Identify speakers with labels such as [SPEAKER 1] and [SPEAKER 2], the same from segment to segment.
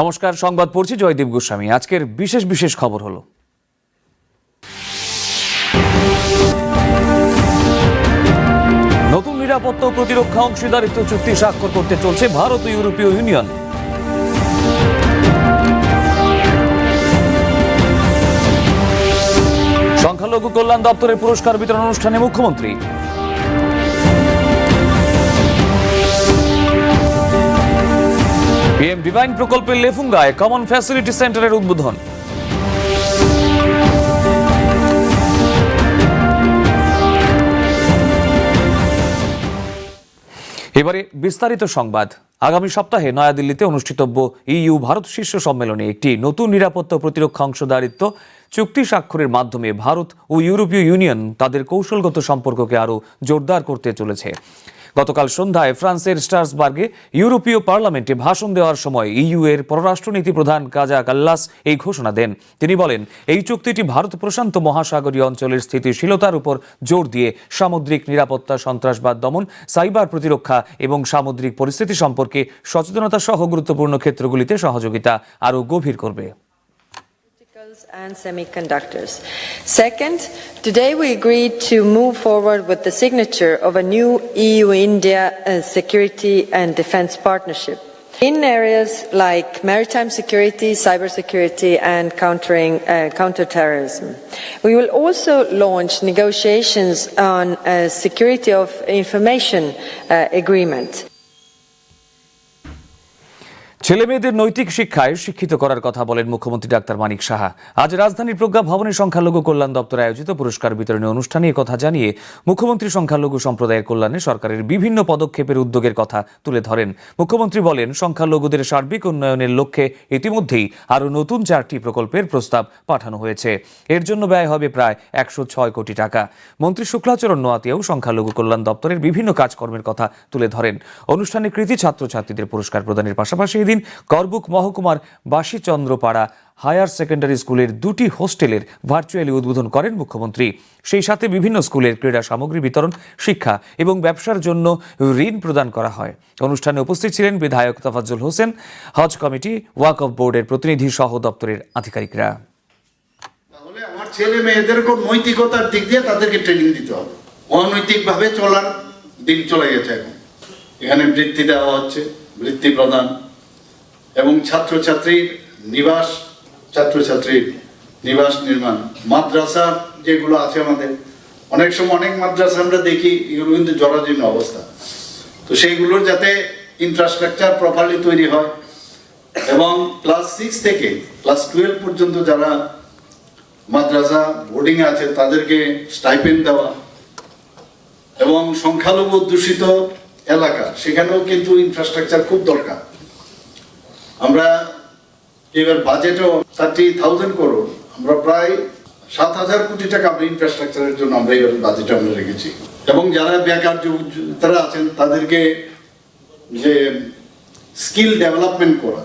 [SPEAKER 1] নমস্কার, সংবাদ পড়ছি জয়দীপ গোস্বামী। আজকের বিশেষ খবর হলো নতুন নিরাপত্তা ও প্রতিরক্ষা অংশীদারিত্ব চুক্তি স্বাক্ষর করতে চলছে ভারত ও ইউরোপীয় ইউনিয়ন। সংখ্যালঘু কল্যাণ দপ্তরের পুরস্কার বিতরণ অনুষ্ঠানে মুখ্যমন্ত্রী। পিএম ডিভাইন প্রকল্পের লেফুঙ্গায় কমন ফ্যাসিলিটি সেন্টারের উদ্বোধন। এবারে বিস্তারিত সংবাদ। আগামী সপ্তাহে নয়াদিল্লিতে অনুষ্ঠিতব্য ইইউ ভারত শীর্ষ সম্মেলনে একটি নতুন নিরাপত্তা ও প্রতিরক্ষা অংশীদারিত্ব চুক্তি স্বাক্ষরের মাধ্যমে ভারত ও ইউরোপীয় ইউনিয়ন তাদের কৌশলগত সম্পর্ককে আরও জোরদার করতে চলেছে। গতকাল সন্ধ্যায় ফ্রান্সের স্ট্রাসবার্গে ইউরোপীয় পার্লামেন্টে ভাষণ দেওয়ার সময় ইইউ এর পররাষ্ট্রনীতি প্রধান কাজা কাল্লাস এই ঘোষণা দেন। তিনি বলেন, এই চুক্তিটি ভারত প্রশান্ত মহাসাগরীয় অঞ্চলের স্থিতিশীলতার উপর জোর দিয়ে সামুদ্রিক নিরাপত্তা, সন্ত্রাসবাদ দমন, সাইবার প্রতিরক্ষা এবং সামুদ্রিক পরিস্থিতি সম্পর্কে সচেতনতা সহ গুরুত্বপূর্ণ ক্ষেত্রগুলিতে সহযোগিতা আরও গভীর করবে।
[SPEAKER 2] And semiconductors. Second, today we agreed to move forward with the signature of a new EU-India security and defense partnership in areas like maritime security, cybersecurity, and counterterrorism. We will also launch negotiations on a security of information agreement.
[SPEAKER 1] ছেলে মেয়েদের নৈতিক শিক্ষায় শিক্ষিত করার কথা বলেন মুখ্যমন্ত্রী doctor Manik Saha. আজ রাজধানীর প্রজ্ঞা ভবনে সংখ্যালঘু কল্যাণ দপ্তর আয়োজিত পুরস্কার বিতরণী অনুষ্ঠানে কথা জানিয়ে মুখ্যমন্ত্রী সংখ্যালঘু সম্প্রদায়ের কল্যাণে সরকারের বিভিন্ন পদক্ষেপের উদ্যোগের কথা তুলে ধরেন। মুখ্যমন্ত্রী বলেন, সংখ্যালঘুদের সার্বিক উন্নয়নের লক্ষ্যে ইতিমধ্যেই আরও নতুন 4টি প্রকল্পের প্রস্তাব পাঠানো হয়েছে। এর জন্য ব্যয় হবে প্রায় 106 কোটি টাকা। মন্ত্রী শুক্লাচরণ নোয়াতিয়াও সংখ্যালঘু কল্যাণ দপ্তরের বিভিন্ন কাজকর্মের কথা তুলে ধরেন। অনুষ্ঠানে কৃতি ছাত্রছাত্রীদের পুরস্কার প্রদানের পাশাপাশি করবুক মহকুমার বাসীচন্দ্রপাড়া হায়ার সেকেন্ডারি স্কুলের 2টি হোস্টেলের ভার্চুয়ালি উদ্বোধন করেন মুখ্যমন্ত্রী। সেই সাথে বিভিন্ন স্কুলের ক্রীড়া সামগ্রী বিতরণ, শিক্ষা এবং ব্যবসার জন্য ঋণ প্রদান করা হয়। অনুষ্ঠানে উপস্থিত ছিলেন বিধায়ক তাফাজ্জল হোসেন, হজ কমিটি, ওয়াকফ বোর্ডের প্রতিনিধি সহ দপ্তরের আধিকারিকরা।
[SPEAKER 3] তাহলে আমার ছেলে মেয়েদের নৈতিকতার দিক দিয়ে তাদেরকে ট্রেনিং দিতে হবে। অনৈতিকভাবে চলার দিন চলে গেছে। এখানে বৃত্তি দেওয়া হচ্ছে, বৃত্তি প্রদান এবং ছাত্রছাত্রীর নিবাস নির্মাণ, মাদ্রাসা যেগুলো আছে আমাদের, অনেক সময় অনেক মাদ্রাসা আমরা দেখি এগুলো কিন্তু জরাজীর্ণ অবস্থা। তো সেইগুলোর যাতে ইনফ্রাস্ট্রাকচার প্রপারলি তৈরি হয় এবং ক্লাস 6 থেকে ক্লাস 12 পর্যন্ত যারা মাদ্রাসা বোর্ডিংয়ে আছে তাদেরকে স্টাইপেন্ড দেওয়া এবং সংখ্যালঘু অধ্যুষিত এলাকা সেখানেও কিন্তু ইনফ্রাস্ট্রাকচার খুব দরকার। আমরা এবার বাজেটও 30,000 করোড়, আমরা প্রায় 7,000 কোটি টাকা আমরা ইনফ্রাস্ট্রাকচারের জন্য আমরা এবার বাজেটে আমরা রেখেছি। এবং যারা বেকার তারা আছেন তাদেরকে যে স্কিল ডেভেলপমেন্ট করা,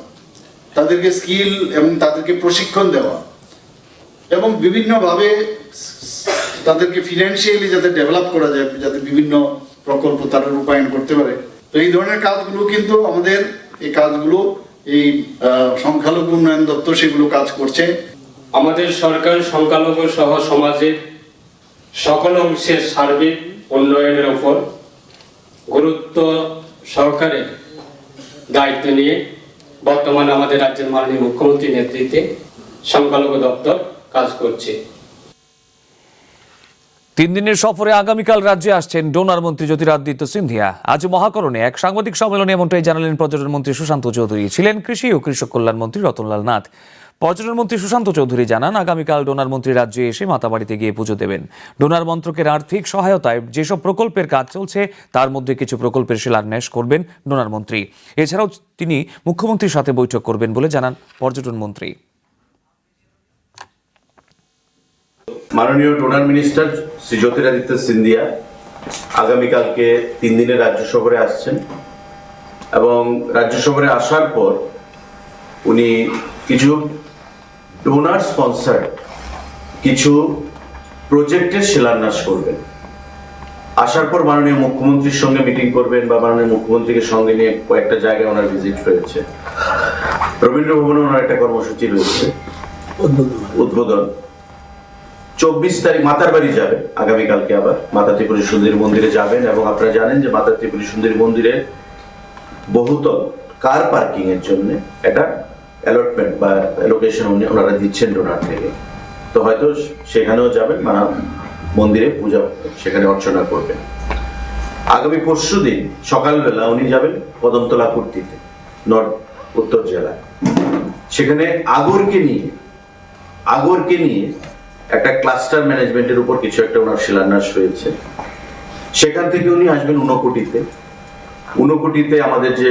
[SPEAKER 3] তাদেরকে স্কিল এবং তাদেরকে প্রশিক্ষণ দেওয়া এবং বিভিন্নভাবে তাদেরকে ফিনান্সিয়ালি যাতে ডেভেলপ করা যায়, যাতে বিভিন্ন প্রকল্প তারা রূপায়ণ করতে পারে। তো এই ধরনের কাজগুলো কিন্তু আমাদের এই কাজগুলো এই সংখ্যালঘু উন্নয়ন দপ্তর সেগুলো কাজ করছে।
[SPEAKER 4] আমাদের সরকার সংখ্যালঘু সহ সমাজের সকল অংশের সার্বিক উন্নয়নের উপর গুরুত্ব সহকারে দায়িত্ব নিয়ে বর্তমানে আমাদের রাজ্যের মাননীয় মুখ্যমন্ত্রীর নেতৃত্বে সংখ্যালঘু দপ্তর কাজ করছে।
[SPEAKER 1] 3 দিনের সফরে আগামীকাল রাজ্যে আসছেন ডোনার মন্ত্রী জ্যোতিরাদিত্য সিন্ধিয়া। আজ মহাকরণে এক সাংবাদিক সম্মেলনে এমনটাই জানালেন পর্যটন মন্ত্রী সুশান্ত চৌধুরী। ছিলেন কৃষি ও কৃষক কল্যাণ মন্ত্রী রতনলাল নাথ। পর্যটন মন্ত্রী সুশান্ত চৌধুরী জানান, আগামীকাল ডোনার মন্ত্রী রাজ্যে এসে মাতাবাড়িতে গিয়ে পুজো দেবেন। ডোনার মন্ত্রকের আর্থিক সহায়তায় যেসব প্রকল্পের কাজ চলছে তার মধ্যে কিছু প্রকল্পের শিলান্যাস করবেন ডোনার মন্ত্রী। এছাড়াও তিনি মুখ্যমন্ত্রীর সাথে বৈঠক করবেন বলে জানান পর্যটন মন্ত্রী।
[SPEAKER 5] মাননীয় ডোনার মিনিস্টার শ্রী জ্যোতিরাদিত্য সিন্ধিয়া আগামীকালকে 3 দিনের রাজ্য সফরে আসছেন এবং রাজ্য সফরে আসার পর উনি কিছু ডোনার স্পন্সর কিছু প্রজেক্টের শিলান্যাস করবেন। আসার পর মাননীয় মুখ্যমন্ত্রীর সঙ্গে মিটিং করবেন বা মাননীয় মুখ্যমন্ত্রীকে সঙ্গে নিয়ে কয়েকটা জায়গায় ওনার ভিজিট রয়েছে। রবীন্দ্র ভবনে ওনার একটা কর্মসূচি রয়েছে উদ্বোধন। 24 তারিখ মাতার বাড়ি যাবে আগামীকালকে, আবার মাতা ত্রিপুরী সুন্দরী মন্দিরে যাবেন। এবং আপনারা জানেন যে মাতা ত্রিপুরী সুন্দরী মন্দিরে বহুতল কার পার্কিং এর জন্য একটা অ্যালটমেন্ট বা অ্যালোকেশন ওনারা দিচ্ছেন ডোনার থেকে। তো হয়তো সেখানেও যাবেন, মানে মন্দিরে পূজা সেখানে অর্চনা করবেন। আগামী পরশুদিন সকালবেলা উনি যাবেন কদমতলা কুর্তিতে, উত্তর জেলায়। সেখানে আগরকে নিয়ে একটা ক্লাস্টার ম্যানেজমেন্টের উপর কিছু একটা ওনার শিলান্যাস হয়েছে। সেখান থেকে উনি আসবেন ঊনকোটিতে আমাদের যে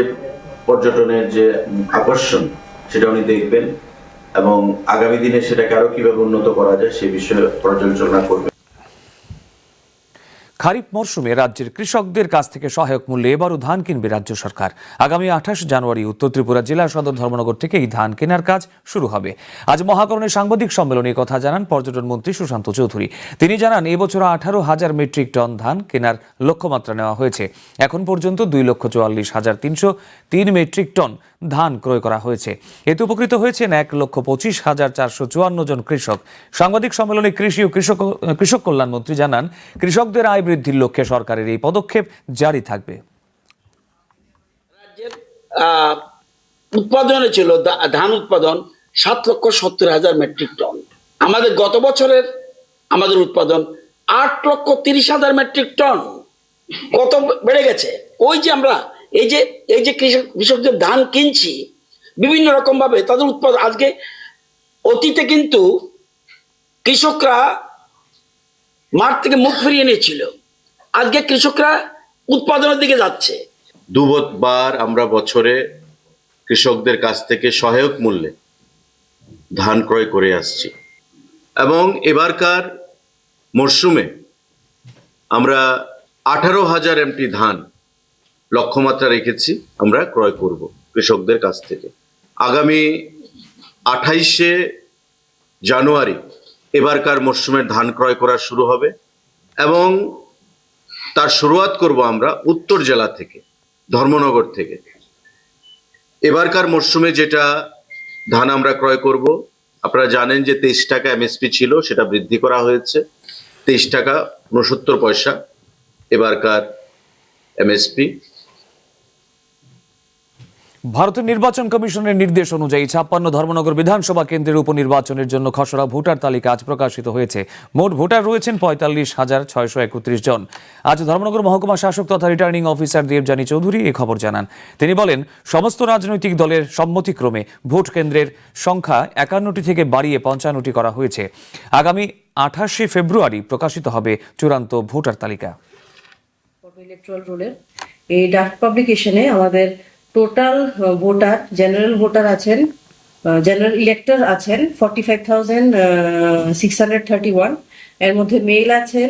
[SPEAKER 5] পর্যটনের যে আকর্ষণ সেটা উনি দেখবেন এবং আগামী দিনে সেটাকে আরো কিভাবে উন্নত করা যায় সে বিষয়ে পর্যালোচনা করবেন।
[SPEAKER 1] খারিফ মরশুমে রাজ্যের কৃষকদের কাছ থেকে সহায়ক মূল্যে এবারও ধান কিনবে রাজ্য সরকার। আগামী 28 জানুয়ারি উত্তর ত্রিপুরা জেলা সদর ধর্মনগর থেকে এই ধান কেনার কাজ শুরু হবে। আজ মহাকরণে সাংবাদিক সম্মেলনে কথা জানান পর্যটন মন্ত্রী সুশান্ত চৌধুরী। তিনি জানান এবছর 18,000 মেট্রিক টন ধান কেনার লক্ষ্যমাত্রা নেওয়া হয়েছে। এখন পর্যন্ত 2,44,303 মেট্রিক টন ধান ক্রয় করা হয়েছে। এতে উপকৃত হয়েছেন 1,25,454 জন কৃষক। সাংবাদিক সম্মেলনে কৃষি ও কৃষক কল্যাণ মন্ত্রী জানান, কৃষকদের আয় বৃদ্ধির লক্ষ্যে সরকারের এই পদক্ষেপ জারি থাকবে।
[SPEAKER 6] রাজ্যের উৎপাদনে ছিল ধান উৎপাদন 7,70,000 মেট্রিক টন। আমাদের গত বছরের আমাদের উৎপাদন 8,30,000 মেট্রিক টন। কত বেড়ে গেছে! ওই যে আমরা এই যে কৃষকদের ধান কিনছি বিভিন্ন রকম ভাবে তাদের উৎপাদন। আজকে অতীতে কিন্তু কৃষকরা মাঠ থেকে মুখ ফিরিয়ে নিয়েছিল, আজকে কৃষকরা উৎপাদনের দিকে যাচ্ছে।
[SPEAKER 5] দুবার আমরা বছরে কৃষকদের কাছ থেকে সহায়ক মূল্যে ধান ক্রয় করে আসছি এবং এবারকার মরশুমে আমরা 18,000 এমটি ধান লক্ষ্যমাত্রা রেখেছি আমরা ক্রয় করব কৃষকদের কাছ থেকে। আগামী 28শে জানুয়ারি এবারকার মরশুমের ধান ক্রয় করা শুরু হবে এবং তার শুরুয়াত করব আমরা উত্তর জেলা থেকে, ধর্মনগর থেকে। এবারকার মরশুমে যেটা ধান আমরা ক্রয় করব, আপনারা জানেন যে 23 টাকা এমএসপি ছিল, সেটা বৃদ্ধি করা হয়েছে 23 টাকা 69 পয়সা এবারকার এমএসপি।
[SPEAKER 1] ভারতের নির্বাচন কমিশনের নির্দেশ অনুযায়ী 56 ধর্মনগর বিধানসভা কেন্দ্রের উপনির্বাচনের জন্য খসড়া ভোটার তালিকা আজ প্রকাশিত হয়েছে। মোট ভোটার রয়েছেন 45,631 জন। আজ ধর্মনগর মহকুমা শাসক তথা রিটার্নিং অফিসার দেবযানী চৌধুরী এই খবর জানান। তিনি বলেন, সমস্ত রাজনৈতিক দলের সম্মতিক্রমে ভোট কেন্দ্রের সংখ্যা 51টি থেকে বাড়িয়ে 55টি করা হয়েছে। আগামী 28শে ফেব্রুয়ারি প্রকাশিত হবে চূড়ান্ত ভোটার তালিকা।
[SPEAKER 7] ইলেকট্রাল রোলের এই ড্রাফট পাবলিকেশনে আমাদের টোটাল ভোটার, জেনারেল ভোটার আছেন, জেনারেল ইলেক্টর আছেন 45,631। এর মধ্যে মেল আছেন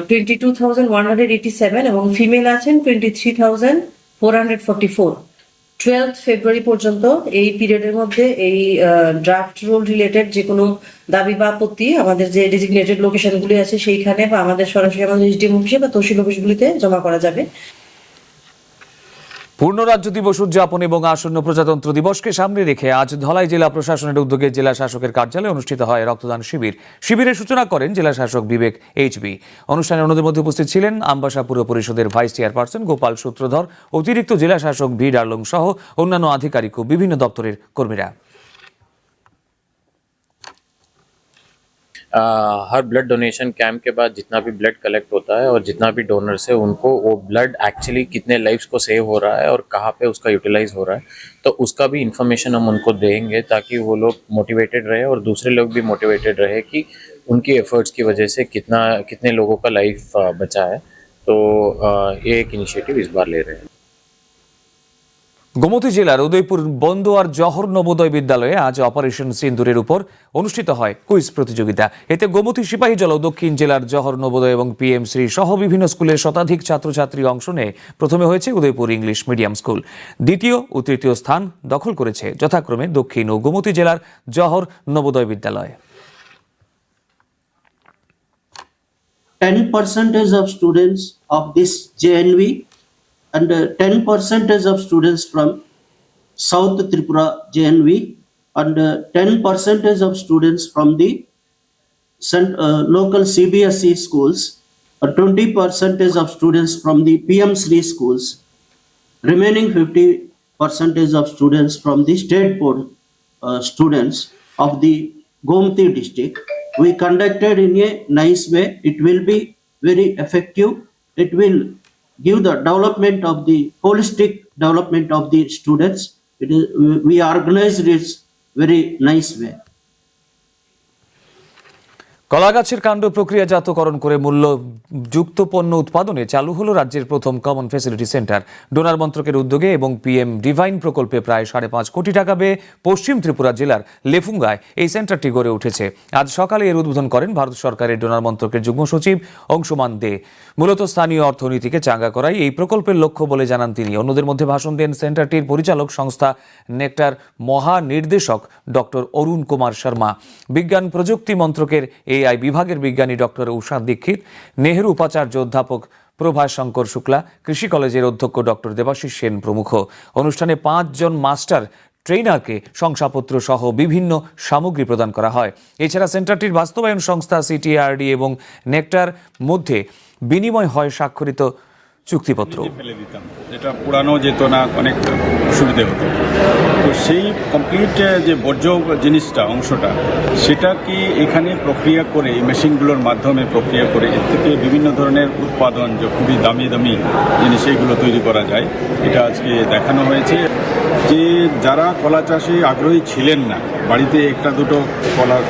[SPEAKER 7] 22,187 এবং ফিমেল আছেন 23,444। 12 ফেব্রুয়ারি পর্যন্ত এই পিরিয়ডের মধ্যে এই ড্রাফট রোল রিলেটেড যে কোনো দাবি বা আপত্তি আমাদের যে ডেজিগনেটেড লোকেশনগুলি আছে সেইখানে বা আমাদের সরাসরি আমাদের এসডিএম অফিসে বা তহসিল অফিসগুলিতে জমা করা যাবে।
[SPEAKER 1] পূর্ণ রাজ্য দিবস উদযাপন এবং আসন্ন প্রজাতন্ত্র দিবসকে সামনে রেখে আজ ধলাই জেলা প্রশাসনের উদ্যোগে জেলা শাসকের কার্যালয়ে অনুষ্ঠিত হয় রক্তদান শিবির। শিবিরের সূচনা করেন জেলা শাসক বিবেক এইচবি। অনুষ্ঠানে অন্যদের মধ্যে উপস্থিত ছিলেন আমবাসা পুর পরিষদের ভাইস চেয়ারপারসন গোপাল সূত্রধর, অতিরিক্ত জেলা শাসক ভি ডার্লং সহ অন্যান্য আধিকারিক ও বিভিন্ন দপ্তরের কর্মীরা।
[SPEAKER 8] हर ब्लड डोनेशन कैंप के बाद जितना भी ब्लड कलेक्ट होता है और जितना भी डोनर्स है उनको वो ब्लड एक्चुअली कितने लाइफ्स को सेव हो रहा है और कहाँ पे उसका यूटिलाइज हो रहा है, तो उसका भी इंफॉर्मेशन हम उनको देंगे ताकि वो लोग मोटिवेटेड रहे और दूसरे लोग भी मोटिवेटेड रहे कि उनकी एफर्ट्स की वजह से कितने लोगों का लाइफ बचा है। तो ये एक इनिशिएटिव इस बार ले रहे हैं।
[SPEAKER 1] গোমতী জেলার উদয়পুর বন্দোয়ার জহর নবোদয় বিদ্যালয়ে আজ অপারেশন সিন্দুরের উপর অনুষ্ঠিত হয় কুইজ প্রতিযোগিতা। এতে গোমতী সিপাহীজলা দক্ষিণ জেলার জহর নবোদয় এবং পিএমশ্রী সহ বিভিন্ন স্কুলের শতাধিক ছাত্রছাত্রী অংশ নেয়। প্রথমে হয়েছে উদয়পুর ইংলিশ মিডিয়াম স্কুল, দ্বিতীয় ও তৃতীয় স্থান দখল করেছে যথাক্রমে দক্ষিণ ও গোমতী জেলার জহর নবোদয় বিদ্যালয়।
[SPEAKER 9] 10% of students of this JNV and 10% of students from South Tripura JNV, and 10% of students from the local CBSE schools, 20% of students from the PM Sri schools, remaining 50% of students from the state board students of the Gomti district. We conducted in a nice way. It will be very effective. It will give the development of the holistic development of the students. We organized it very nice way.
[SPEAKER 1] কলাগাছের কাণ্ড প্রক্রিয়াজাতকরণ করে মূল্যযুক্ত পণ্য উৎপাদনে চালু হলো রাজ্যের প্রথম common facility centre. Donor মন্ত্রকের উদ্যোগে এবং পিএম ডিভাইন প্রকল্পে প্রায় 5.5 কোটি টাকা ব্যয়ে পশ্চিম ত্রিপুরা জেলার লেফুঙ্গায় এই সেন্টারটি গড়ে উঠেছে। আজ সকালে এর উদ্বোধন করেন ভারত সরকারের ডোনার মন্ত্রকের যুগ্ম সচিব অংশুমান দে। মূলত স্থানীয় অর্থনীতিকে চাঙ্গা করাই এই প্রকল্পের লক্ষ্য বলে জানান তিনি। অন্যদের মধ্যে ভাষণ দেন সেন্টারটির পরিচালক সংস্থা নেকটার মহানির্দেশক ডক্টর অরুণ কুমার শর্মা, বিজ্ঞান প্রযুক্তি মন্ত্রকের এআই বিভাগের বিজ্ঞানী ডক্টর উষা দীক্ষিত, নেহেরু উপাচার্য অধ্যাপক প্রভাস শঙ্কর শুক্লা, কৃষি কলেজের অধ্যক্ষ ডক্টর দেবাশিস সেন প্রমুখ। অনুষ্ঠানে 5 জন মাস্টার ট্রেনারকে শংসাপত্র সহ বিভিন্ন সামগ্রী প্রদান করা হয়। এছাড়া সেন্টারটির বাস্তবায়ন সংস্থা সিটিআরডি এবং নেকটার মধ্যে বিনিময় হয় স্বাক্ষরিত চুক্তিপত্র।
[SPEAKER 10] ফেলে দিতাম, এটা পুরানো যেত না, অনেক অসুবিধে হতো। তো সেই কমপ্লিট যে বর্জ্য জিনিসটা অংশটা সেটাকে এখানে প্রক্রিয়া করে এই মেশিনগুলোর মাধ্যমে প্রক্রিয়া করে এর থেকে বিভিন্ন ধরনের উৎপাদন যে খুবই দামি দামি জিনিস এইগুলো তৈরি করা যায়, এটা আজকে দেখানো হয়েছে। যে যারা কলা চাষে আগ্রহী ছিলেন না, বাড়িতে একটা দুটো কলার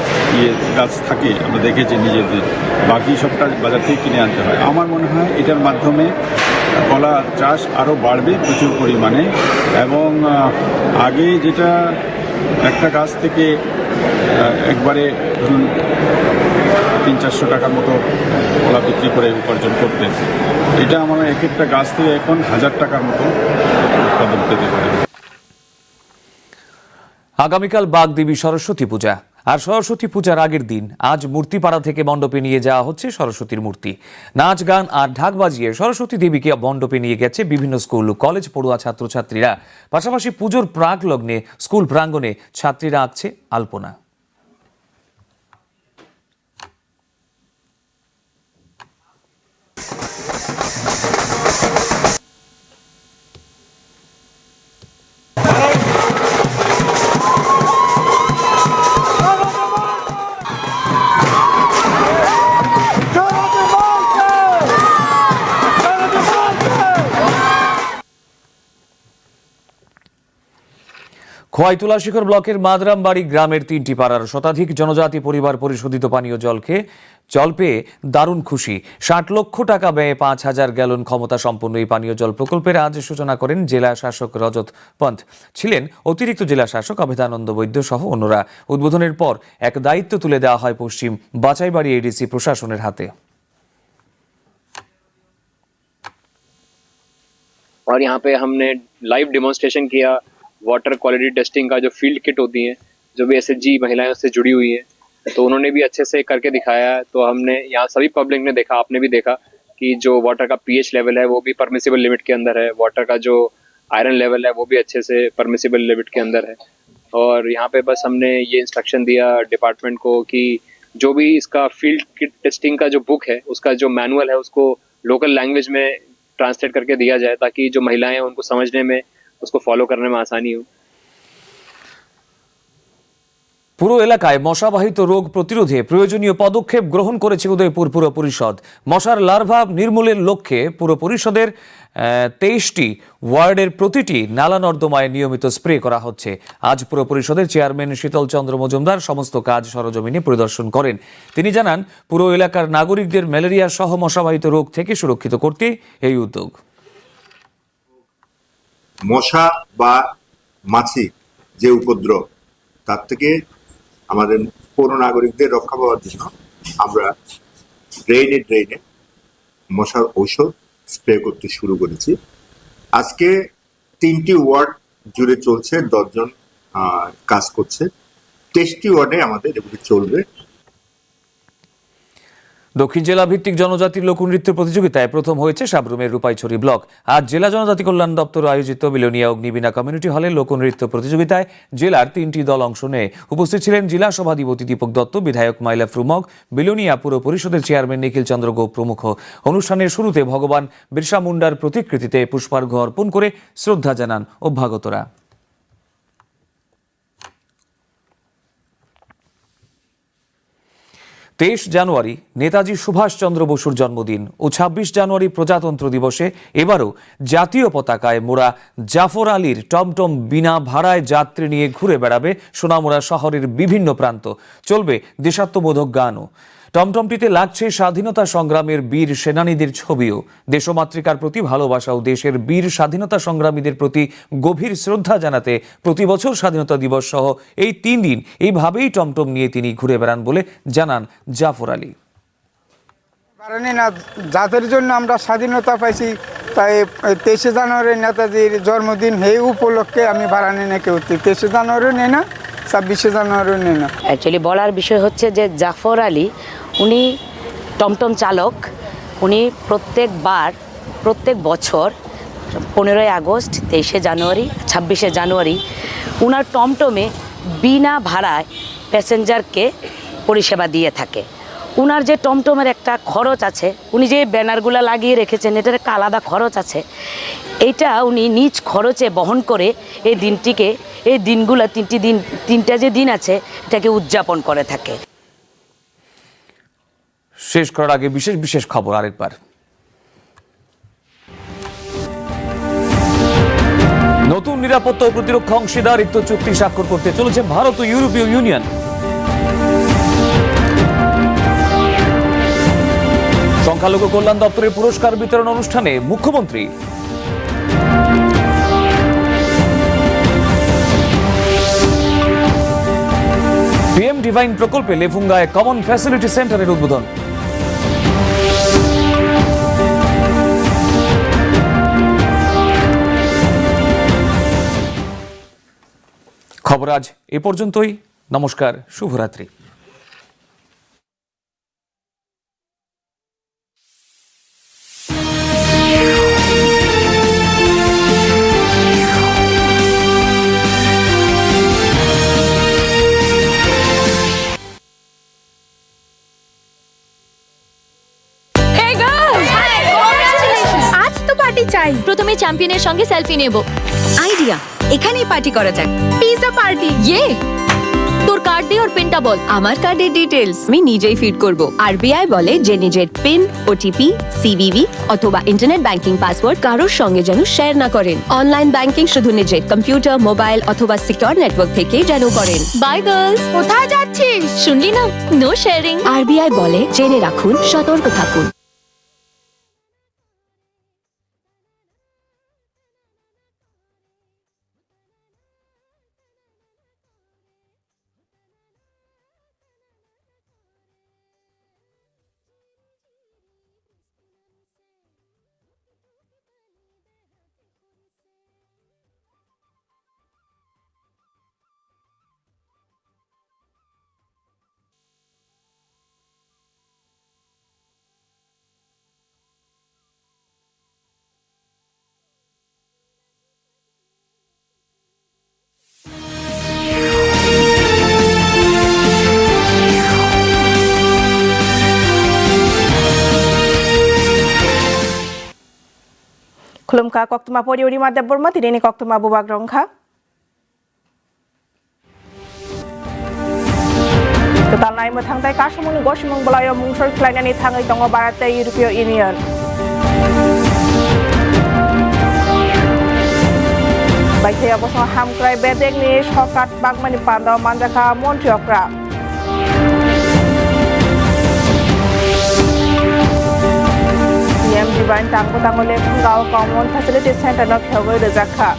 [SPEAKER 10] গাছ থাকে, আমরা দেখেছি নিজেদের, বাকি সবটা বাজার থেকে কিনে আনতে হয়। আমার মনে হয় এটার মাধ্যমে কলা চাষ আরও বাড়বে প্রচুর পরিমাণে। এবং আগে যেটা একটা গাছ থেকে একবারে ধরুন 300-400 টাকার মতো কলা বিক্রি করে উপার্জন করতেন, এটা আমার এক একটা গাছ থেকে এখন 1000 টাকার মতো উৎপাদন পেতে পারে।
[SPEAKER 1] আগামীকাল বাগদেবী সরস্বতী পূজা। আর সরস্বতী পূজার আগের দিন আজ মূর্তিপাড়া থেকে মণ্ডপে নিয়ে যাওয়া হচ্ছে সরস্বতীর মূর্তি। নাচ গান আর ঢাক বাজিয়ে সরস্বতী দেবীকে মণ্ডপে নিয়ে গেছে বিভিন্ন স্কুল ও কলেজ পড়ুয়া ছাত্রছাত্রীরা। পাশাপাশি পুজোর প্রাক লগ্নে স্কুল প্রাঙ্গণে ছাত্রীরা আঁকছে আলপনা। খোয়াইতুলা শিখর ব্লকের মাদরামবাড়ি গ্রামের 3টি পাড়ার শতাধিক জনজাতি পরিবার পরিশোধিত পানীয় জল পেয়ে দারুণ খুশি। 60 লক্ষ টাকা ব্যয়ে 5000 গ্যালন ক্ষমতা সম্পন্ন এই পানীয় জল প্রকল্পের আজ সূচনা করেন জেলা শাসক রজত পন্থ। ছিলেন অতিরিক্ত জেলা শাসক অভেদানন্দ বৈদ্য সহ অন্যরা। উদ্বোধনের পর এক দায়িত্ব তুলে দেওয়া হয় পশ্চিম বাছাইবাড়ি এডিসি প্রশাসনের হাতে।
[SPEAKER 11] और यहाँ पे हमने लाइव डेमोन्स्ट्रेशन किया वाटर क्वालिटी टेस्टिंग का, जो फील्ड किट होती है, जो भी एसएचजी महिलाएं उससे जुड़ी हुई है, तो उन्होंने भी अच्छे से करके दिखाया है। तो हमने यहाँ सभी पब्लिक ने देखा, आपने भी देखा कि जो वाटर का पीएच लेवल है वो भी परमिसिबल लिमिट के अंदर है, वाटर का जो आयरन लेवल है वो भी अच्छे से परमिसिबल लिमिट के अंदर है। और यहाँ पे बस हमने ये इंस्ट्रक्शन दिया डिपार्टमेंट को कि जो भी इसका फील्ड किट टेस्टिंग का जो बुक है, उसका जो मैनुअल है, उसको लोकल लैंग्वेज में ट्रांसलेट करके दिया जाए, ताकि जो महिलाएं हैं उनको समझने में, उसको फॉलो करने में आसानी हो।
[SPEAKER 1] পুরো এলাকায় মশাবাহিত রোগ প্রতিরোধে প্রয়োজনীয় পদক্ষেপ গ্রহণ করেছে উদয়পুর পুর পরিষদ। মশার লার্ভা নির্মূলের লক্ষ্যে পুর পরিষদের 23টি ওয়ার্ডের প্রতিটি নালা নর্দমায় নিয়মিত স্প্রে করা হচ্ছে। আজ পুর পরিষদের চেয়ারম্যান শীতল চন্দ্র মজুমদার সমস্ত কাজ সরজমিনে পরিদর্শন করেন। তিনি জানান, পুরো এলাকার নাগরিকদের ম্যালেরিয়া সহ মশাবাহিত রোগ থেকে সুরক্ষিত করতে এই উদ্যোগ।
[SPEAKER 12] মশা বা মাছি যে উপদ্রব, তার থেকে আমাদের পৌর নাগরিকদের রক্ষা পাওয়ার জন্য আমরা ড্রেনে মশার ঔষধ স্প্রে করতে শুরু করেছি। আজকে 3টি ওয়ার্ড জুড়ে চলছে, 10 জন কাজ করছে। 23টি ওয়ার্ডে আমাদের এগুলি চলবে।
[SPEAKER 1] দক্ষিণ জেলা ভিত্তিক জনজাতির লোকনৃত্য প্রতিযোগিতায় প্রথম হয়েছে সাবরুমের রূপাইছড়ি ব্লক। আজ জেলা জনজাতি কল্যাণ দপ্তর আয়োজিত বিলোনিয়া অগ্নিবীণা কমিউনিটি হলে লোকনৃত্য প্রতিযোগিতায় জেলার 3টি দল অংশ নেয়। উপস্থিত ছিলেন জেলা সভাধিপতি দীপক দত্ত, বিধায়ক মাইলা ফ্রুমক, বিলোনিয়া পুর পরিষদের চেয়ারম্যান নিখিল চন্দ্র গোপ প্রমুখ। অনুষ্ঠানের শুরুতে ভগবান বিরসা মুন্ডার প্রতিকৃতিতে পুষ্পার্ঘ্য অর্পণ করে শ্রদ্ধা জানান অভ্যাগতরা। 23 জানুয়ারি নেতাজি সুভাষচন্দ্র বসুর জন্মদিন ও 26 জানুয়ারি প্রজাতন্ত্র দিবসে এবারও জাতীয় পতাকায় মোড়া জাফর আলীর টমটম বিনা ভাড়ায় যাত্রী নিয়ে ঘুরে বেড়াবে সোনামুড়া শহরের বিভিন্ন প্রান্ত। চলবে দেশাত্মবোধক গানও। টমটমটিতে লাগছে স্বাধীনতা সংগ্রামের বীর সেনানীদের ছবিও। দেশমাতৃকার প্রতি ভালোবাসা ও দেশের বীর স্বাধীনতা সংগ্রামীদের প্রতি গভীর শ্রদ্ধা জানাতে প্রতি বছর স্বাধীনতা দিবস সহ এই 3 দিন এইভাবেই টমটম নিয়ে তিনি ঘুরে বেড়ান বলে জানান জাফর আলী।
[SPEAKER 13] জাতির জন্য আমরা স্বাধীনতা পাইছি, তাই 23 জানুয়ারি নেতাজির জন্মদিন এই উপলক্ষে আমি ভাড়া নিয়ে কেউ 23 জানুয়ারিও নেই না, 26 জানুয়ারিও নেই না।
[SPEAKER 14] অ্যাকচুয়ালি বলার বিষয় হচ্ছে যে জাফর আলী উনি টমটম চালক। উনি প্রত্যেক বছর 15 আগস্ট, 23 জানুয়ারি, 26 জানুয়ারি উনার টমটমে বিনা ভাড়ায় প্যাসেঞ্জারকে পরিষেবা দিয়ে থাকে। উনার যে টমটমের একটা খরচ আছে, উনি যে ব্যানারগুলো লাগিয়ে রেখেছেন এটার একটা আলাদা খরচ আছে, এইটা উনি নিজ খরচে বহন করে এই দিনটিকে, এই দিনগুলো 3টা যে দিন আছে এটাকে উদযাপন করে থাকে।
[SPEAKER 1] শেষ করার আগে বিশেষ খবর আরেকবার। নতুন নিরাপত্তা ও প্রতিরক্ষা অংশীদারিত্ব চুক্তি স্বাক্ষর করতে চলেছে ভারত ও ইউরোপীয় ইউনিয়ন। সংখ্যালঘু কল্যাণ দপ্তরের পুরস্কার বিতরণ অনুষ্ঠানে মুখ্যমন্ত্রী। পিএম ডিভাইন প্রকল্পে লেফুঙ্গায় কমন ফ্যাসিলিটি সেন্টারের উদ্বোধন। খবর আজ এ পর্যন্তই। নমস্কার, শুভরাত্রি।
[SPEAKER 15] চাই প্রথমে চ্যাম্পিয়নের সঙ্গে সেলফি নেব। আইডিয়া, এখানেই পার্টি করা যাক। Pizza party. ইয়ে, তোর কার্ড দে আর পিনটা বল। আমার কার্ডের ডিটেইলস আমি নিজেই ফিড করব। আরবিআই বলে যে নিজের পিন, ওটিপি, সিভিভি অথবা ইন্টারনেট ব্যাংকিং পাসওয়ার্ড কারোর সঙ্গে যেন শেয়ার না করেন। অনলাইন ব্যাংকিং শুধু নিজের কম্পিউটার, মোবাইল অথবা সিকিউর নেটওয়ার্ক থেকেই যেন করেন। Bye girls. কোথায় যাচ্ছিস? শুনলি না, নো শেয়ারিং। আরবিআই বলে জেনে রাখুন, সতর্ক থাকুন।
[SPEAKER 16] Kulumka koktuma pori uri madda burma tidini koktuma bubak rongka. Total nai mo thangtai kasumung gosumung balayo mungsor klainani thangai tongo Bharate European Union. Baithaya bosong hamkrai bedek ni shokat bagmani pandao manjaka Montriokra. PM Divine Tango Lefunggao Common Facility Center no Kyogoi de Zakha.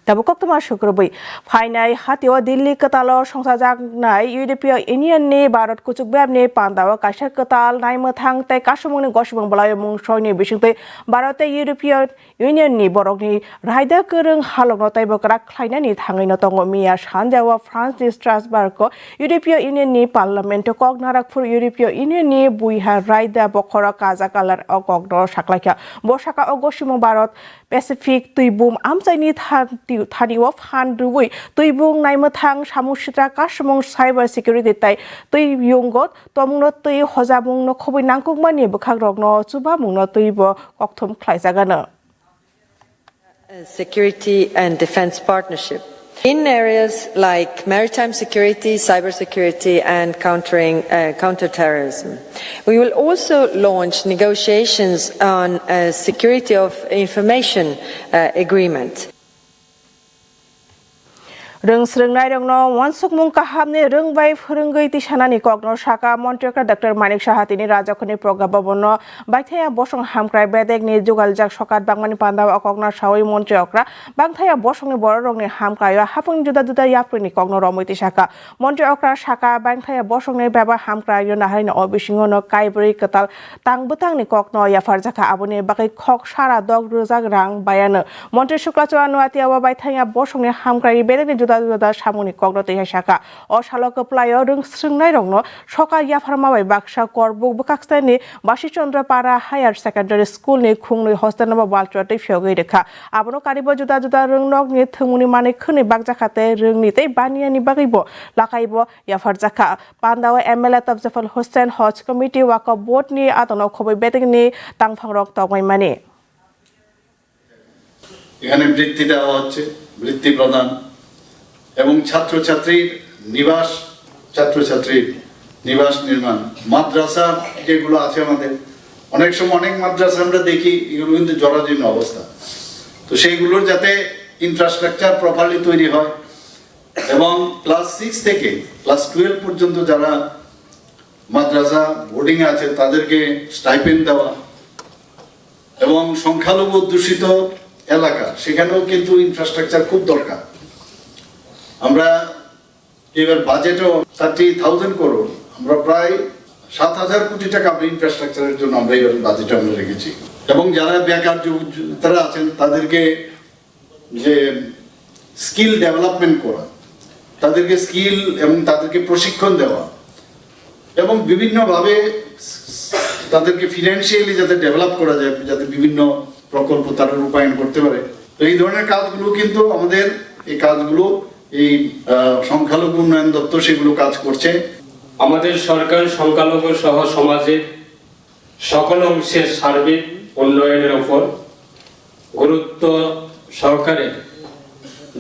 [SPEAKER 16] Dabu Koktama Shukrubi, Fainai, Hatio, Dilli Katalo, Songsa Nai, European Union Ne, Barat Kuchuk Babne, Pandawa, Kashak Katal, Naimatang, Tai Kashamon, Goshman Balayamung, Shoni, Bishop, Barate, European Union Ni, Borogni, Raida Kurung, Halonotai Bokrak, Klainani, Hanginotongo Mia, Shandawa, France, Strasbourg, European Union Ni, Parliament, Kognarak for European Union Ni, Buiha, Raida, Bokora, Kazakalar, Ogogno, Shaklaka, Boshaka, Ogoshimo Barot, Pacific, Tuibum, Amsani, Tani of Han Dui, Tuibung, Naimatang, Shamushitra, Kashamong, Cyber Security Tai, Tui Yungot, Tomno Tui, Hozabung, no Kobinankuk Mani, Bukagno, Tsubamung, no Tuibo, Oktum Klaisagana.
[SPEAKER 2] Security and defense partnership. In areas like maritime security, cybersecurity, and counterterrorism. We will also launch negotiations on a security of information agreement.
[SPEAKER 16] Rung Sringnai Rungno, one Sukmung Kahamne, Rung by Furungai Tishanani Kogno Shaka, Monteca, Dr. Manik Shahatini, Rajakoni Progabono, Baitaya Boshong Hamkrai Bedek, Jugal Jak Shokat, Bangmani Panda, Okogna, Shawi Monteokra, Bangtaya Boshong Borong, Hamkaya, Hapun Juda Yapuni Kogno Romiti Shaka, Monteokra Shaka, Bangtaya Boshong Baba Hamkrai, Yonahan, Obishingono, Kaibri Katal, Tang Butang Kokno, Yafarzaka Abune, Baki Kok Shara, Dog Ruzag Rang, Bayana, Monte Shuklatuanuatia, Baitaya Boshong Hamkrai, Bedek Juda Shamuni Kogno Shaka, or Shalaka Playo, Rung Sringnai Rongno, Shoka Yafarma Baksha, Korbu, Bukakstani, Bashichandra Para, Higher Secondary School, Ni Kungni, Hostanaba Baltra, Fiogadeka, Abono Karibo Juda Rungnog, Ni Tumuni Mani Kuni Bagjakate, Rungnite, Baniani Bagibo, Lakaibo, Yafarzaka, Pandawa, Emelet of the Hostan Hodge Committee, Waka Botni, Atono Kobe Bettingni, Tangfang Rock Togway Money.
[SPEAKER 3] এখানে বৃত্তি দেওয়া হচ্ছে বৃত্তি প্রদান এবং ছাত্রছাত্রীর নিবাস নির্মাণ মাদ্রাসা যেগুলো আছে আমাদের অনেক সময় অনেক মাদ্রাসা আমরা দেখি এগুলো কিন্তু জরাজীর্ণ অবস্থা তো সেইগুলোর যাতে ইনফ্রাস্ট্রাকচার প্রপারলি তৈরি হয় এবং ক্লাস 6 থেকে ক্লাস 12 পর্যন্ত যারা মাদ্রাসা বোর্ডিং এ আছে তাদেরকে স্টাইপেন্ড দেওয়া এবং সংখ্যালঘু অধ্যুষিত এলাকা সেখানেও কিন্তু ইনফ্রাস্ট্রাকচার খুব দরকার আমরা এবার বাজেটও 30,000 করোড় আমরা প্রায় 7,000 কোটি টাকা ইনফ্রাস্ট্রাকচারের জন্য আমরা এবার বাজেটে আমরা রেখেছি এবং যারা বেকার তারা আছেন তাদেরকে যে স্কিল ডেভেলপমেন্ট করা তাদেরকে স্কিল এবং তাদেরকে প্রশিক্ষণ দেওয়া এবং বিভিন্নভাবে তাদেরকে ফিনান্সিয়ালি যাতে ডেভেলপ করা যায় যাতে বিভিন্ন প্রকল্প তারা রূপায়ণ করতে পারে তো এই ধরনের কাজগুলো কিন্তু আমাদের এই কাজগুলো এই সংখ্যালঘু উন্নয়ন দপ্তর সেগুলো কাজ করছে
[SPEAKER 4] আমাদের সরকার সংখ্যালঘু সহ সমাজের সকল অংশের সার্বিক উন্নয়নের উপর গুরুত্ব সহকারে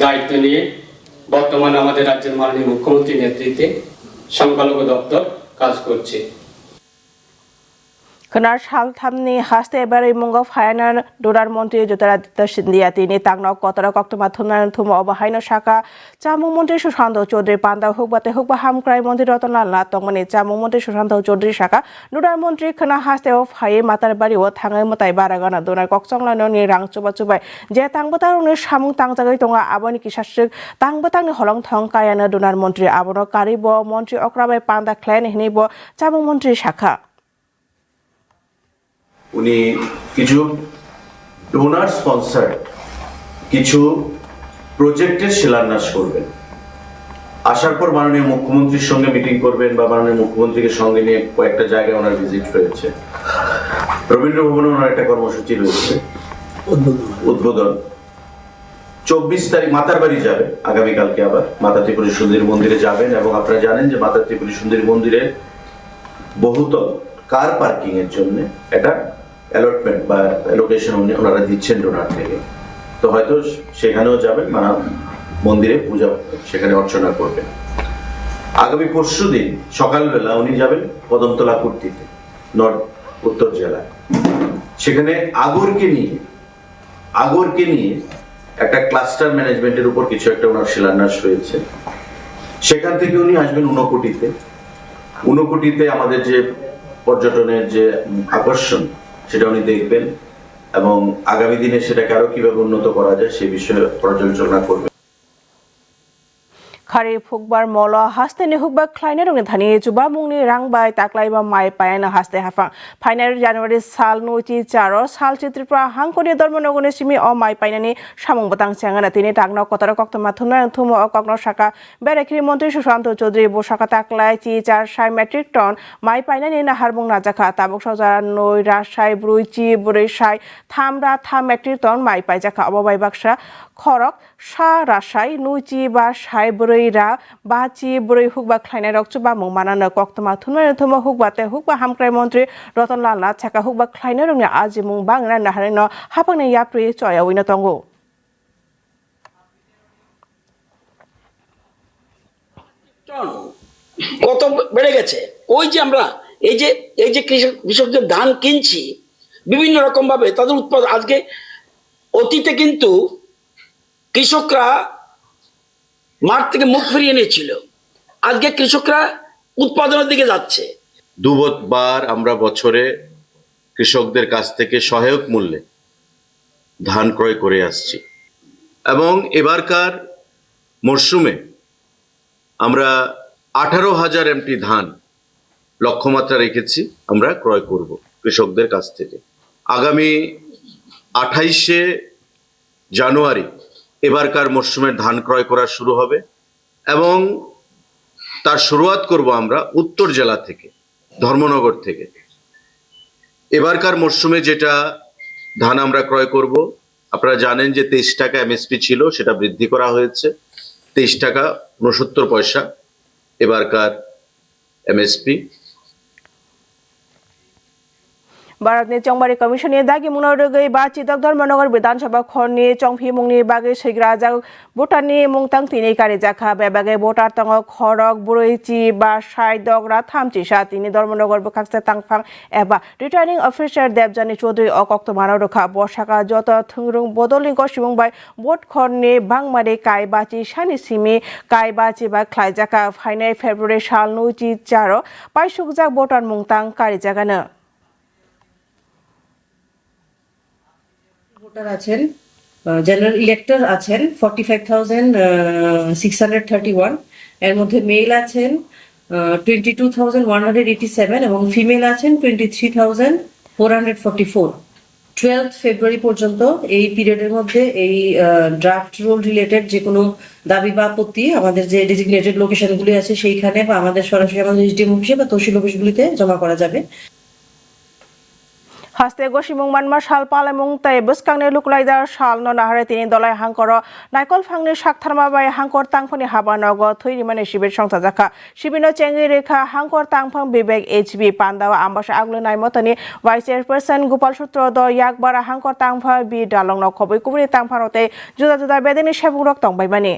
[SPEAKER 4] দায়িত্ব নিয়ে বর্তমানে আমাদের রাজ্যের মাননীয় মুখ্যমন্ত্রীর নেতৃত্বে সংখ্যালঘু দপ্তর কাজ করছে
[SPEAKER 16] Kanar Shal Tamni Haste Berry Mungo Finer, Durar Monte, Jutaradita Shindiatini, Tangno, Kotara Koktomatuna, Tumo Obahaino Shaka, Chamu Monte Shushando, Chodri Panda, Hubate Hubaham Cry Monte Rotonala, Tomani, Chamu Monte Shushando, Chodri Shaka, Durar Monte, Kana Haste of Haye Matabari, what Tangamotai Baragana, Dona Coxong, Noni Rang Chubachuba, Jetangbatar, Shamu Tangzatonga, Aboniki Shashik, Tangbatang, Holong Tongkayana, Dunar Monte, Abono Karibo, Monte Okrabe Panda Clan, Hinibo, Chamu Monte Shaka.
[SPEAKER 5] উনি কিছু donor sponsor কিছু প্রজেক্টের শিলান্যাস করবেন আসার পর মাননীয় মুখ্যমন্ত্রীর সঙ্গে মিটিং করবেন বা মাননীয় মুখ্যমন্ত্রীকে সঙ্গে নিয়ে কয়েকটা জায়গায় ওনার ভিজিট রয়েছে রবীন্দ্র ভবনে ওনার একটা কর্মসূচি রয়েছে উদ্বোধন 24 তারিখ মাতার বাড়ি যাবে আগামীকালকে আবার মাতা ত্রিপুরা সুন্দরী মন্দিরে যাবেন এবং আপনারা জানেন যে মাতা ত্রিপুরা সুন্দরী মন্দিরে বহুতল কার পার্কিং এর জন্য এটা অ্যালটমেন্ট বা অ্যালোকেশন ওনারা দিচ্ছেন ডোনার থেকে তো হয়তো সেখানেও যাবেন মানে মন্দিরে পূজা সেখানে অর্চনা করবেন আগামী পরশুদিন সকালবেলা উনি যাবেন কদমতলা কুর্তিতে নর্থ উত্তর জেলায় সেখানে আগরকে নিয়ে একটা ক্লাস্টার ম্যানেজমেন্টের উপর কিছু একটা ওনার শিলান্যাস রয়েছে সেখান থেকে উনি আসবেন ঊনকোটিতে আমাদের যে পর্যটনের যে আকর্ষণ সেটা উনি দেখবেন এবং আগামী দিনে সেটাকে আরো কিভাবে উন্নত করা যায় সে বিষয়ে পর্যালোচনা করবে।
[SPEAKER 16] খারি ফুকবার মল হাস্তে হুকবা খ্লাইনে রঙে ধানি চুবা মুংনি রাংবাই তাকলাইবা মাই পায়না হাস্তে হাফা ফাইনাল জানুয়ারি সাল নুচি চার সাল চিত্রিপ্রা হাংকনি ধর্মনগরनि সিমি অ মাই পাইনানি সামং বতাং চ্যাংনা তিনি টাগন কতর কক্তমা থুনা থুম অ কগ্ন শাখা বেরেখ্রি মন্ত্রী সুশান্ত চৌধুরী বসাকা তাকলাই চি 4 মেট্রিক টন মাই পাইনানি নাহারবুং নাজাখা তাবক সজারা নই রাসাই ব্রুই চি ব্রুই সাই থামরা থাম মেট্রিক টন মাই পাইজাখা অববাই বাক্সা খরক সা রাসাই নুচি বা সাই ব্রইরা বা চি ব্রই হুকবা খ্লাইনাই রকচুবা মুং মানানো কক্তমা থুনা থুম হুকবাতে হুকবা হামক্রাই মন্ত্রী রতনলাল নাথ ছাকা হুকবা খ্লাইনাই রংনি আজি মুং বাংরা নাহারিনো হাপাংনি ইয়াপ্রি চয়া উইনা তঙ্গো
[SPEAKER 6] কত বেড়ে গেছে। ওই যে আমরা এই যে কৃষকদের ধান কিনছি বিভিন্ন রকম ভাবে তাদের উৎপাদন, আজকে অতীতে কিন্তু কৃষকরা মাঠ থেকে মুখ ফিরিয়ে নিয়েছিল, আজকে কৃষকরা উৎপাদনের দিকে যাচ্ছে।
[SPEAKER 5] দুবার আমরা বছরে কৃষকদের কাছ থেকে সহায়ক মূল্যে ধান ক্রয় করে আসছি এবং এবারকার মরশুমে আমরা 18,000 এমটি ধান লক্ষ্যমাত্রা রেখেছি আমরা ক্রয় করব কৃষকদের কাছ থেকে। আগামী 28শে জানুয়ারি এবারকার মরশুমের ধান ক্রয় করা শুরু হবে এবং তার শুরুয়াত করব আমরা উত্তর জেলা থেকে, ধর্মনগর থেকে। এবারকার মরশুমে যেটা ধান আমরা ক্রয় করব, আপনারা জানেন যে 23 টাকা এমএসপি ছিল, সেটা বৃদ্ধি করা হয়েছে 23 টাকা 69 পয়সা এবারকার এমএসপি।
[SPEAKER 16] भारतनि चौबारि कमिशननि दागि मुनरगै बा चिदक धर्मनगर विधानसभा खरनि चौफि मुंनि बागै सैग्रा जाग भुटाननि मुंतां तिनि कारि जाखा बेबागै भोटार तंग खरक बुरैचि बा साइदक राथामचि सा तिनि धर्मनगर बखाक्से तांफां एबा रिटार्निंग अफिसार देबजानी चौधुरी अकक्त मानो रखा बसाका जत थुंरुं बदलिंग सिमुंबाय भोट खरनि बांगमारि कायबाचि सानि सिमि कायबाचि बा ख्लाइजाका फाइनाय फेब्रुवारि साल नुचि 4 पाइसुकजाक भोटार मुंतां कारि जागानो ভোটার আছেন, জেনারেল ইলেক্টর আছেন 45,631, এর মধ্যে মেল আছেন 22,187 এবং ফিমেল আছেন 23,444। 12 ফেব্রুয়ারি পর্যন্ত এই পিরিয়ডের মধ্যে এই ড্রাফট রোল রিলেটেড যে কোনো দাবি বা আপত্তি আমাদের যে ডেজিগনেটেড লোকেশনগুলি আছে সেইখানে বা আমাদের সরাসরি আমাদের এসডিএম অফিসে বা তহসিল অফিসগুলিতে জমা করা যাবে। হাস্তে গসিমুং মানমা সাল পালামুং তাই বসকাংনে লুকলাইদার সাল ননাহারে তিনি দলাই হাঙ্কর নাইকল ফাংনি সাকথারমা বাই হাঙ্কর তাংফনি হাবা নগ থৈরি মানে শিবির সংস্থা জাখা শিবিনো চেঙ্গি রেখা হাঙ্কর তাংফাং বিবেক এইচবি পান্দাওয়া আম্বাসা আগলো নাই মতনি ভাইস চেয়ারপারসন গোপাল সূত্র দ ইয়াকবারা হাঙ্কর তাংফা বি ডালং ন খবই কুবরি তাংফারতে জুদা জুদা বেদেনি সেবুং রক তংবাইবানি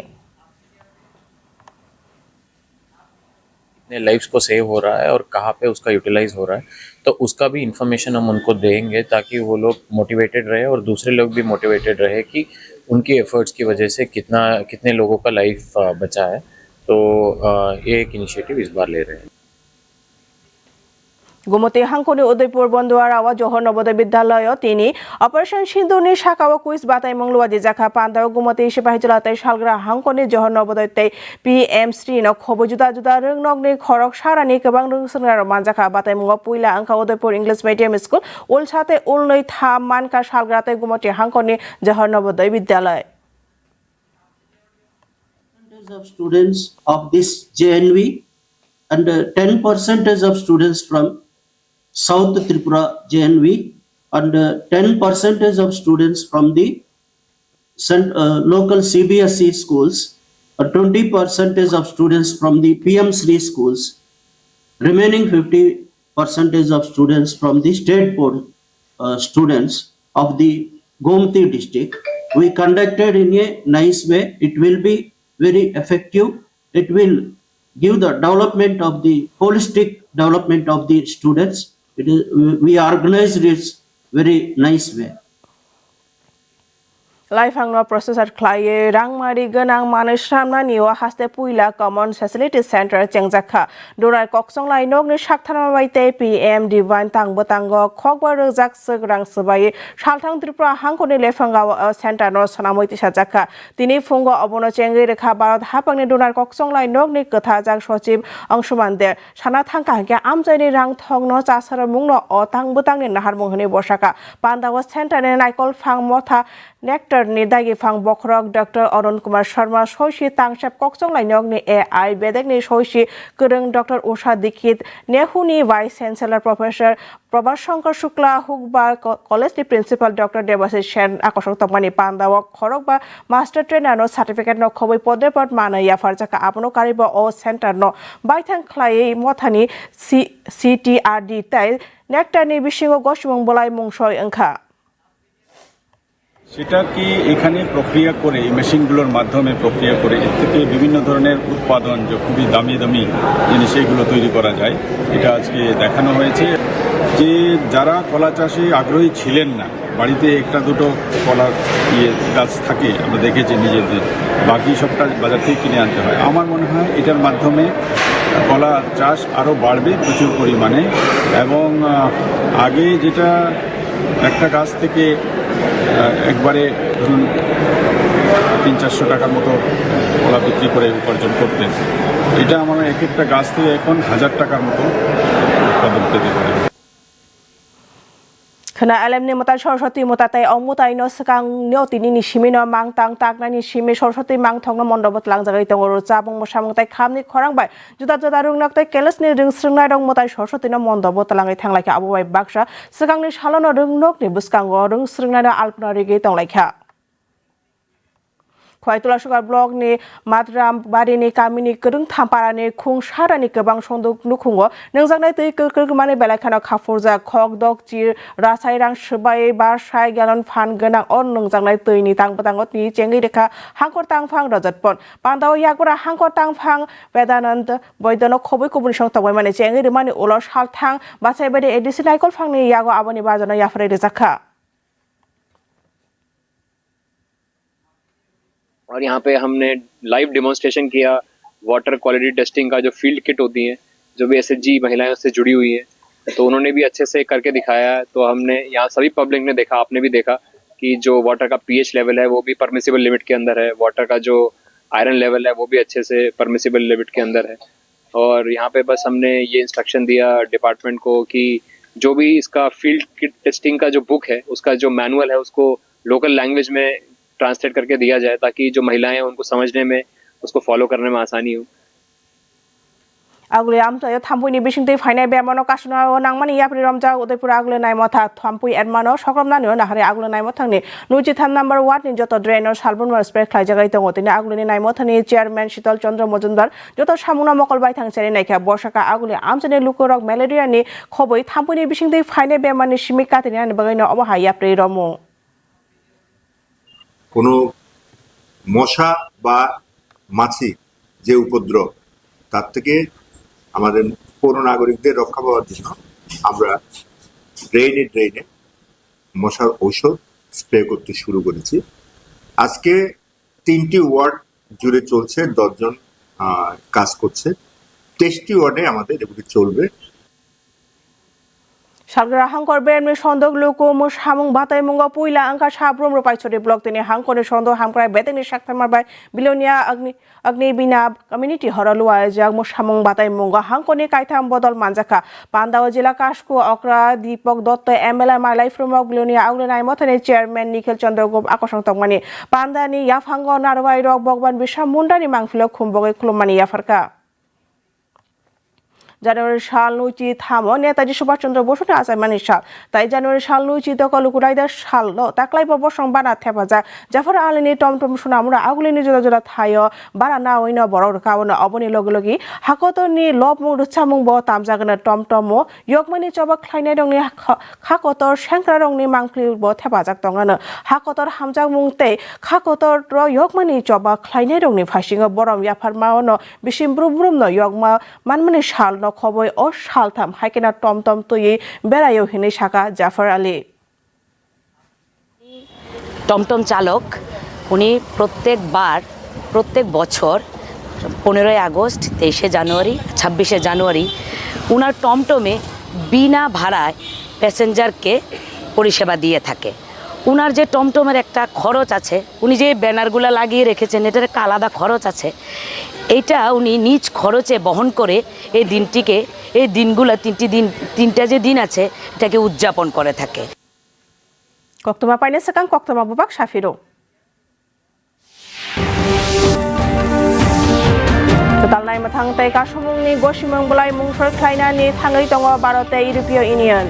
[SPEAKER 8] कितने लाइफ्स को सेव हो रहा है और कहाँ पे उसका यूटिलाइज हो रहा है, तो उसका भी इंफॉर्मेशन हम उनको देंगे ताकि वो लोग मोटिवेटेड रहे और दूसरे लोग भी मोटिवेटेड रहे कि उनकी एफर्ट्स की वजह से कितने लोगों का लाइफ बचा है। तो ये एक इनिशिएटिव इस बार ले रहे हैं।
[SPEAKER 16] गुमती हांकुनि उदयपुर बंदुआरावा जौहर नवोदय विद्यालय তিনি অপারেশন সিন্ধুনি শাখাও কুইজ বাতাই মংলুয়াদি জাখা পান্দাও গুমতি সিপাহীজলাতে শালগ্রা হাंकुनि जौहर नवोदयতে পিএম শ্রী ন খব जुदा जुदा रोंगनगनि खरक सारानि गोबां रोंसोंग्रा मानजाखा बाताय मुंगा पुइला अंका उदयपुर इंग्लिश मीडियम स्कूल उलसाते उलनै थाम मानका शालग्राते गुमति हांकुनि जौहर Navodaya Vidyalaya.
[SPEAKER 9] Of students of this JNV and 10% of students from South Tripura JNV and 10% of students from the local CBSE schools, 20% of students from the PM Sri schools, remaining 50% of students from the state board students of the Gomti district. We conducted in a nice way. It will be very effective. It will give the development of the holistic development of the students. We organized it very nice way.
[SPEAKER 16] Laifangno processor khlai rangmari ganang manusramna niwa haste puila common facility center chengjaka dorai koksong lainok ni shakthanama baite PM divine tangbotango khokbar rojak segrang sebai salthang tripura hangkoni lefanga center no sanamoi tisajaka tini fungo obono chengi rekha barat hapangni donar koksong lainok ni kotha jak sochiv angshuman der sana thangka ke amjaini rang thongno chasara mungno otangbotangi nahar munghani bosaka pandawa center ni naikol phang motha nectar ni dagi phang bokrok Dr. Arun Kumar Sharma soishi tangshap koksong lainok ni AI bedek ni soishi kurung Dr. Usha Dikit nehuni Vice Chancellor Professor Prabhat Shankar Shukla Hukbar College ni Principal Dr. Debasis Shen akosok tongmani pandawa khorok ba Master Trainer no certificate no khoboi pode pod manaya farjaka apono karibo o center no baithang khlai mothani CTRD tai nectar ni bishingo goshmung bolai mungshoi angkha
[SPEAKER 10] সেটা কি এখানে প্রক্রিয়া করে এই মেশিনগুলোর মাধ্যমে প্রক্রিয়া করে এর থেকে বিভিন্ন ধরনের উৎপাদন যে খুবই দামি দামি জিনিস সেগুলো তৈরি করা যায় এটা আজকে দেখানো হয়েছে যে যারা কলা চাষে আগ্রহী ছিলেন না বাড়িতে একটা দুটো কলার গাছ থাকে আমরা দেখেছি নিজেদের বাকি সবটা বাজার থেকে কিনে আনতে হয় আমার মনে হয় এটার মাধ্যমে কলা চাষ আরও বাড়বে প্রচুর পরিমাণে এবং আগে যেটা একটা গাছ থেকে একবারে ধরুন 300-400 টাকার মতো কলা বিক্রি করে উপার্জন করতেন এটা আমার এক একটা গাছ থেকে এখন 1000 টাকার মতো উৎপাদন পেতে পারে
[SPEAKER 16] khana alam ni mata soroswati mata tai ong mutai no sakang nyo tini ni shimi no mang tang tak na ni shimi soroswati mang thong no mondobot lang jagai tongoro chabong mosamong tai khamni khorang bai juda juda rung nak tai keles ni ring srungnai rong mutai soroswati no mondobot langai thanglai kha abo bai baksa sakang ni salono rung nok ni buskang go rung srungnai no alpna rigi tonglai kha Khwaitula Sugar Blog ni Matram Bari ni Kamini Kurung Thampara ni Khung Sara ni Kebang Sonduk Nukhungo Nangjangnai tui Kurkumani Belakhana Khafurja Khok Dok Chir Rasai Rang Shubai Bar Shai Galon Phan Ganang On Nangjangnai tui ni Tangpatangot ni Chengi Rekha Hangkor Tangphang Rajatpon Pandaw Yakura Hangkor Tangphang Vedanand Boidono Khoboi Kubun Shong Tawai Mani Chengi Rimani Ulos Halthang Basai Bade Edisi Naikol Phang ni Yago Aboni Bajano Yafre Rizakha
[SPEAKER 11] और यहाँ पे हमने live demonstration किया water quality testing का जो field kit होती है जो भी एसएचजी महिलाएं उससे जुड़ी हुई हैं तो उन्होंने भी अच्छे से करके दिखाया है तो हमने यहाँ सभी पब्लिक ने देखा आपने भी देखा कि जो वाटर का पीएच लेवल है वो भी परमिसिबल लिमिट के अंदर है वाटर का जो आयरन लेवल है वो भी अच्छे से परमिसिबल लिमिट के अंदर है और यहाँ पे बस हमने ये इंस्ट्रक्शन दिया डिपार्टमेंट को कि जो भी इसका फील्ड किट टेस्टिंग का जो बुक है उसका जो मैनुअल है उसको लोकल लैंग्वेज में ट्रांसलेट करके दिया जाए ताकि जो महिलाएं हैं उनको समझने में उसको फॉलो करने में आसानी हो
[SPEAKER 16] Agule am tayo thampui ni bising tei phainai bemano kasuna nangmani yapri ramja Udaipur agule nai motha thampui ermano sokramna ni nahare agule nai mothangni nuji tham number 1 ni joto drainer salbun mar spray khlai jagai tongo tini agule ni nai mothani chairman Shital Chandra Mojumdar joto samuna mokol bai thang cheri naikha borsaka agule amjane lukorok malaria ni khoboi thampui ni bising tei phainai bemani simika tini ani bagai no obaha yapri romo
[SPEAKER 12] কোনো মশা বা মাছি যে উপদ্রব তার থেকে আমাদের পৌর নাগরিকদের রক্ষা পাওয়ার জন্য আমরা ড্রেনে ড্রেনে মশার ঔষধ স্প্রে করতে শুরু করেছি আজকে 3টি ওয়ার্ড জুড়ে চলছে 10 জন কাজ করছে 23টি ওয়ার্ডে আমাদের এগুলি চলবে
[SPEAKER 16] Salgra hangkor bermi sondok luku mus hamung batai mungo puila angka sabrum rupai chori blok tini hangkor ni sondok hamkrai beteng ni saktar marbai bilonia agni bina community horalua jag mus hamung batai mungo hangkor ni kaitham bodol manjaka Pandaw jila kasku okra Dipok Dotto MLA Malai Frumok bilonia aglenai mothani chairman Nikhil Chandra Gop akosong tongmani Pandani yafhango narwai rok bogban bisha mundani mangfilo khumbogai khulumani yafarka January shal nuchi thamo Netaji Subhash Chandra Bose ni asaimani shal tai January shal nuchi dokol kudaida shal lo taklai bobosong bana thepaja Jafar Ali ni tomtom sunamura aguli ni joda joda thayo bara na oino borok kawono oboni logilogi hakoto ni lobmung ruchamung bo tamjagana tomtomo yokmani choba khlainai dong ni hakotor shenkra dong ni mangfli bo thepajak tongano hakotor hamjak mungte hakotor ro yokmani choba khlainai dong ni phasinga borom yafar maono bisim brum no yokma manmani shal খবই ও শালথাম হাইকেনা টমটম তৈরি বেড়াইও হিনে শাখা জাফর আলী
[SPEAKER 14] টমটম চালক উনি প্রত্যেক বছর 15ই August, 23শে জানুয়ারি, 26শে জানুয়ারি উনার টমটমে বিনা ভাড়ায় প্যাসেঞ্জারকে পরিষেবা দিয়ে থাকে। উনার যে টমটমের একটা খরচ আছে, উনি যে ব্যানারগুলো লাগিয়ে রেখেছেন এটার একটা আলাদা খরচ আছে, এইটা উনি নিজ খরচে বহন করে এই দিনগুলো তিনটা যে দিন আছে এটাকে উদযাপন করে থাকে।
[SPEAKER 16] Koktoma paine sekang koktoma bubak Shafiro. Total nai mathang tai kasumung ni gosimung bulai mungsor klaina ni thangai tongo Bharote European Union.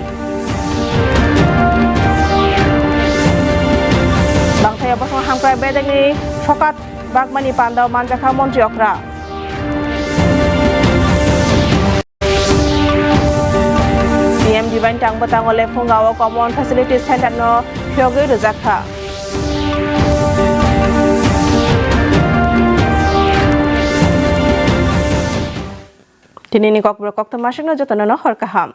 [SPEAKER 16] Bangthaya bosong hamkrai bedek ni sokat bagmani pandau manjakha montri okra. PM Divine Tang Batang Ole Fungawa Common Facilities Center no Hyoge Ruzakha. Tinini kokbro kokto masing no jotono no horkaham.